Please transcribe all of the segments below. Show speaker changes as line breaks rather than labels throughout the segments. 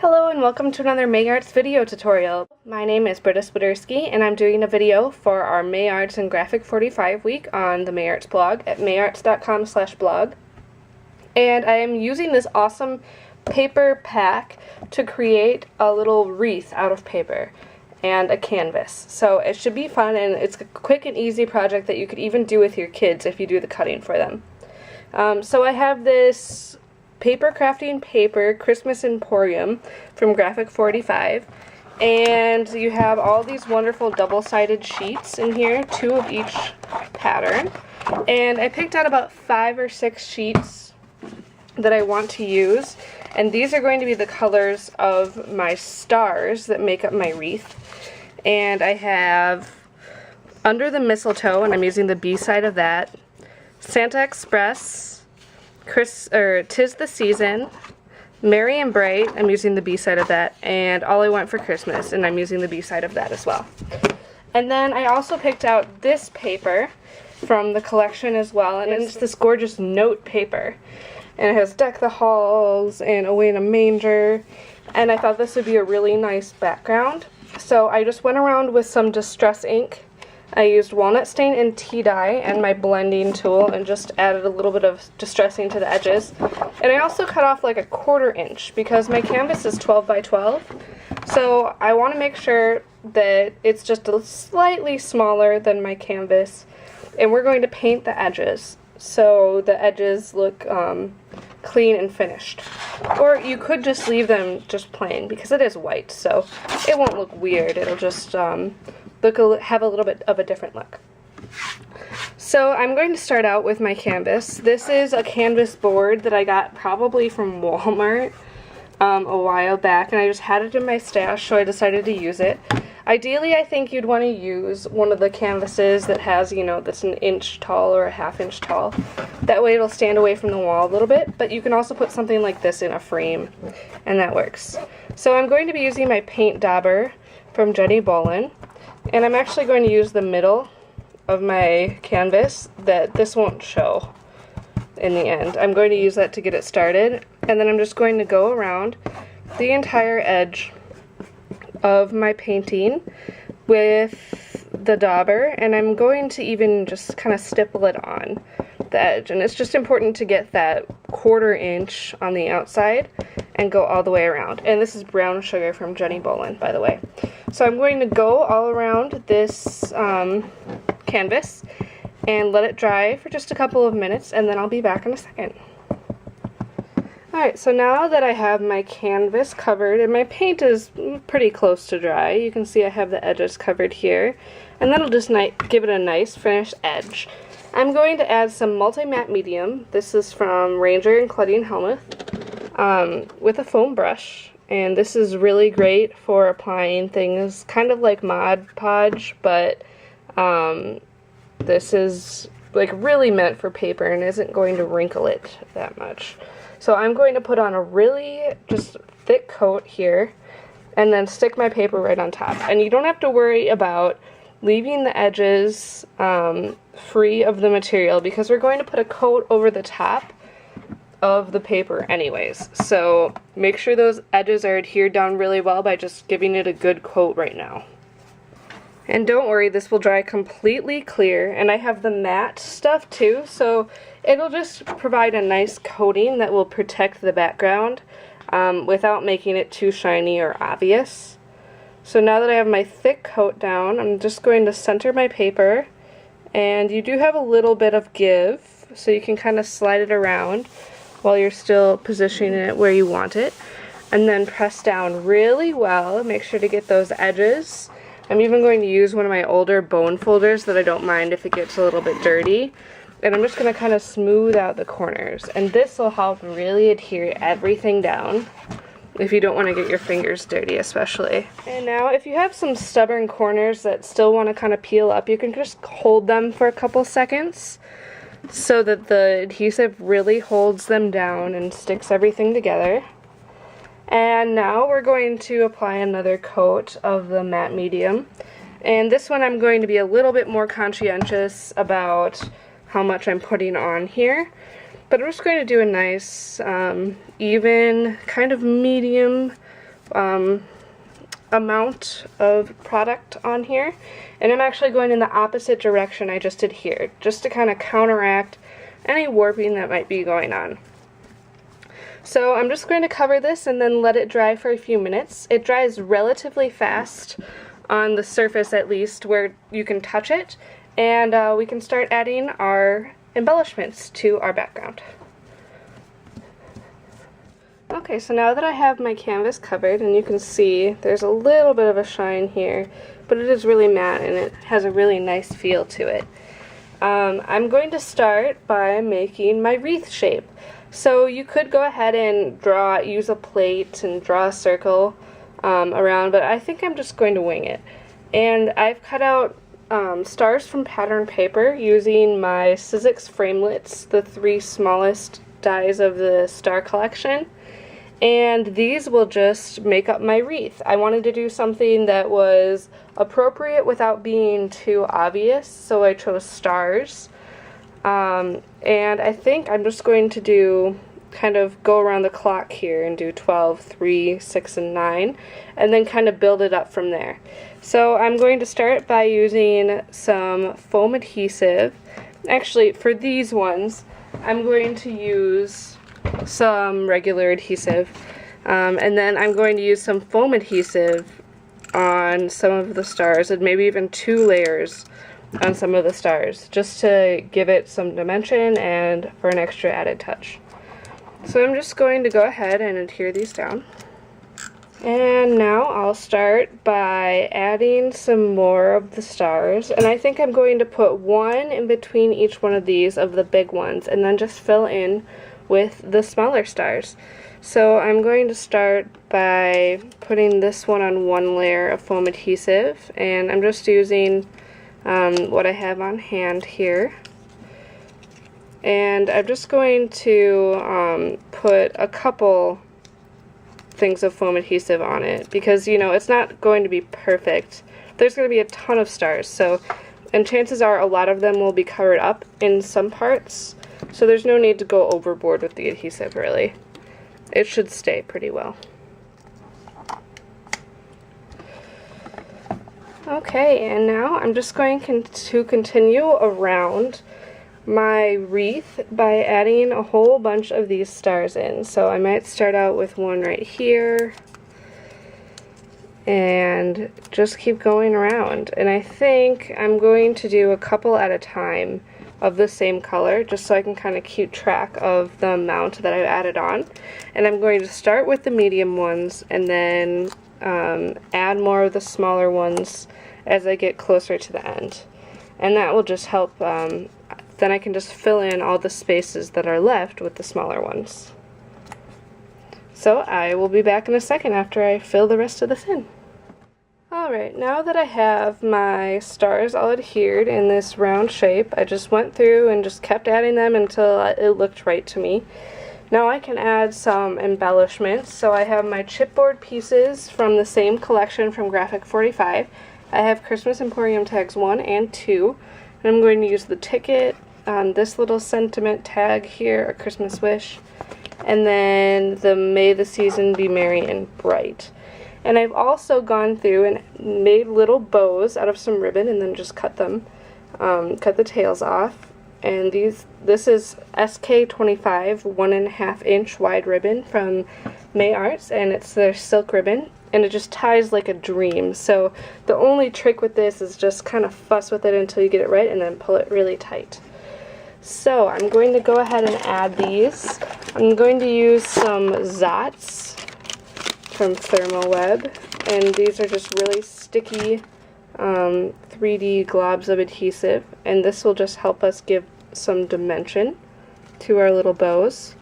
Hello and welcome to another May Arts video tutorial. My name is Britta Spiderski and I'm doing a video for our May Arts and Graphic 45 week on the May Arts blog at mayarts.com/blog. And I am using this awesome paper pack to create a little wreath out of paper and a canvas. So it should be fun, and it's a quick and easy project that you could even do with your kids if you do the cutting for them. So I have this paper crafting paper Christmas Emporium from Graphic 45, and you have all these wonderful double-sided sheets in here, 2 of each pattern, and I picked out about 5 or 6 sheets that I want to use, and these are going to be the colors of my stars that make up my wreath. And I have Under the Mistletoe, and I'm using the B side of that, Santa Express, Tis the Season, Merry and Bright, I'm using the B side of that, and All I Want for Christmas, and I'm using the B side of that as well. And then I also picked out this paper from the collection as well, and it's this gorgeous note paper. And it has Deck the Halls and Away in a Manger, and I thought this would be a really nice background. So I just went around with some distress ink. I used walnut stain and tea dye and my blending tool and just added a little bit of distressing to the edges. And I also cut off like a 1/4 inch because my canvas is 12 by 12. So I want to make sure that it's just a slightly smaller than my canvas. And we're going to paint the edges so the edges look clean and finished. Or you could just leave them just plain because it is white, so it won't look weird. It'll just have a little bit of a different look. So I'm going to start out with my canvas. This is a canvas board that I got probably from Walmart a while back, and I just had it in my stash, so I decided to use it. Ideally, I think you'd want to use one of the canvases that has, that's an inch tall or a 1/2 inch tall. That way it'll stand away from the wall a little bit, but you can also put something like this in a frame, and that works. So I'm going to be using my paint dauber from Jenny Bolin, and I'm actually going to use the middle of my canvas. This won't show in the end. I'm going to use that to get it started, and then I'm just going to go around the entire edge of my painting with the dauber, and I'm going to even just kind of stipple it on the edge. And it's just important to get that 1/4 inch on the outside and go all the way around. And this is brown sugar from Jenny Bolin, by the way. So I'm going to go all around this canvas and let it dry for just a couple of minutes, and then I'll be back in a second. Alright, so now that I have my canvas covered, and my paint is pretty close to dry, you can see I have the edges covered here, and that'll just give it a nice finished edge. I'm going to add some multi-matte medium. This is from Ranger and Claudine Helmuth with a foam brush, and this is really great for applying things kind of like Mod Podge, but this is like really meant for paper and isn't going to wrinkle it that much. So I'm going to put on a really just thick coat here and then stick my paper right on top. And you don't have to worry about leaving the edges free of the material because we're going to put a coat over the top of the paper anyways. So make sure those edges are adhered down really well by just giving it a good coat right now. And don't worry, this will dry completely clear, and I have the matte stuff too, so it'll just provide a nice coating that will protect the background without making it too shiny or obvious. So now that I have my thick coat down, I'm just going to center my paper, and you do have a little bit of give, so you can kind of slide it around while you're still positioning it where you want it, and then press down really well. Make sure to get those edges. I'm even going to use one of my older bone folders that I don't mind if it gets a little bit dirty. And I'm just going to kind of smooth out the corners. And this will help really adhere everything down if you don't want to get your fingers dirty especially. And now if you have some stubborn corners that still want to kind of peel up, you can just hold them for a couple seconds so that the adhesive really holds them down and sticks everything together. And now we're going to apply another coat of the matte medium. And this one I'm going to be a little bit more conscientious about how much I'm putting on here. But I'm just going to do a nice, even, kind of medium amount of product on here, and I'm actually going in the opposite direction I just did here, just to kind of counteract any warping that might be going on. So I'm just going to cover this and then let it dry for a few minutes. It dries relatively fast on the surface, at least where you can touch it, and we can start adding our embellishments to our background. Okay, so now that I have my canvas covered, and you can see there's a little bit of a shine here, but it is really matte and it has a really nice feel to it. I'm going to start by making my wreath shape. So you could go ahead and use a plate and draw a circle around, but I think I'm just going to wing it. And I've cut out stars from pattern paper using my Sizzix framelits, the 3 smallest dies of the star collection. And these will just make up my wreath. I wanted to do something that was appropriate without being too obvious, so I chose stars. And I think I'm just going to kind of go around the clock here and do 12, 3, 6, and 9, and then kind of build it up from there. So I'm going to start by using some foam adhesive. Actually, for these ones, I'm going to use some regular adhesive, and then I'm going to use some foam adhesive on some of the stars, and maybe even 2 layers on some of the stars, just to give it some dimension and for an extra added touch. So I'm just going to go ahead and adhere these down. And now I'll start by adding some more of the stars, and I think I'm going to put 1 in between each one of these, of the big ones, and then just fill in with the smaller stars. So I'm going to start by putting this one on 1 layer of foam adhesive, and I'm just using what I have on hand here. And I'm just going to put a couple things of foam adhesive on it, because, you know, it's not going to be perfect. There's going to be a ton of stars, and chances are a lot of them will be covered up in some parts, so there's no need to go overboard with the adhesive, really. It should stay pretty well. Okay, and now I'm just going to continue around my wreath by adding a whole bunch of these stars in. So I might start out with one right here and just keep going around. And I think I'm going to do a couple at a time of the same color, just so I can kind of keep track of the amount that I've added on. And I'm going to start with the medium ones and then add more of the smaller ones as I get closer to the end. And that will just help, then I can just fill in all the spaces that are left with the smaller ones. So I will be back in a second after I fill the rest of this in. Alright, now that I have my stars all adhered in this round shape, I just went through and just kept adding them until it looked right to me. Now I can add some embellishments. So I have my chipboard pieces from the same collection from Graphic 45. I have Christmas Emporium tags 1 and 2. And I'm going to use the ticket on this little sentiment tag here, a Christmas wish, and then the May the Season Be Merry and Bright. And I've also gone through and made little bows out of some ribbon and then just cut them, cut the tails off. And this is SK25 1.5 inch wide ribbon from May Arts, and it's their silk ribbon, and it just ties like a dream. So the only trick with this is just kind of fuss with it until you get it right and then pull it really tight. So I'm going to go ahead and add these. I'm going to use some Zots from Thermoweb, and these are just really sticky 3D globs of adhesive, and this will just help us give some dimension to our little bows.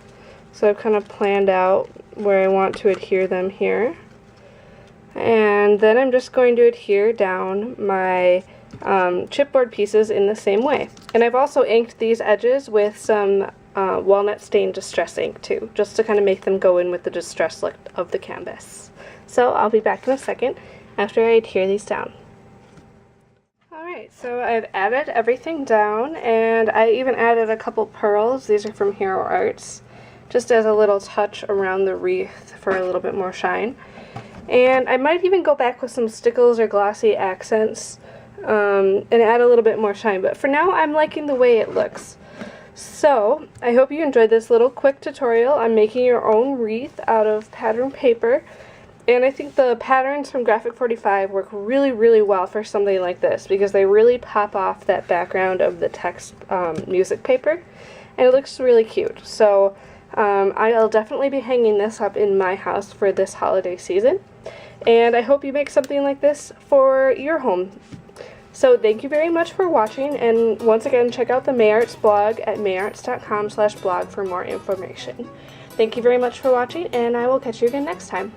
So I've kind of planned out where I want to adhere them here, and then I'm just going to adhere down my chipboard pieces in the same way. And I've also inked these edges with some walnut stain distress ink too, just to kind of make them go in with the distress look of the canvas. So I'll be back in a second after I adhere these down. Alright, so I've added everything down, and I even added a couple pearls. These are from Hero Arts, just as a little touch around the wreath for a little bit more shine. And I might even go back with some stickles or glossy accents and add a little bit more shine, but for now I'm liking the way it looks. So, I hope you enjoyed this little quick tutorial on making your own wreath out of pattern paper. And I think the patterns from Graphic 45 work really, really well for something like this because they really pop off that background of the text music paper. And it looks really cute. So, I'll definitely be hanging this up in my house for this holiday season. And I hope you make something like this for your home. So thank you very much for watching, and once again check out the Mayarts blog at mayarts.com/blog for more information. Thank you very much for watching, and I will catch you again next time.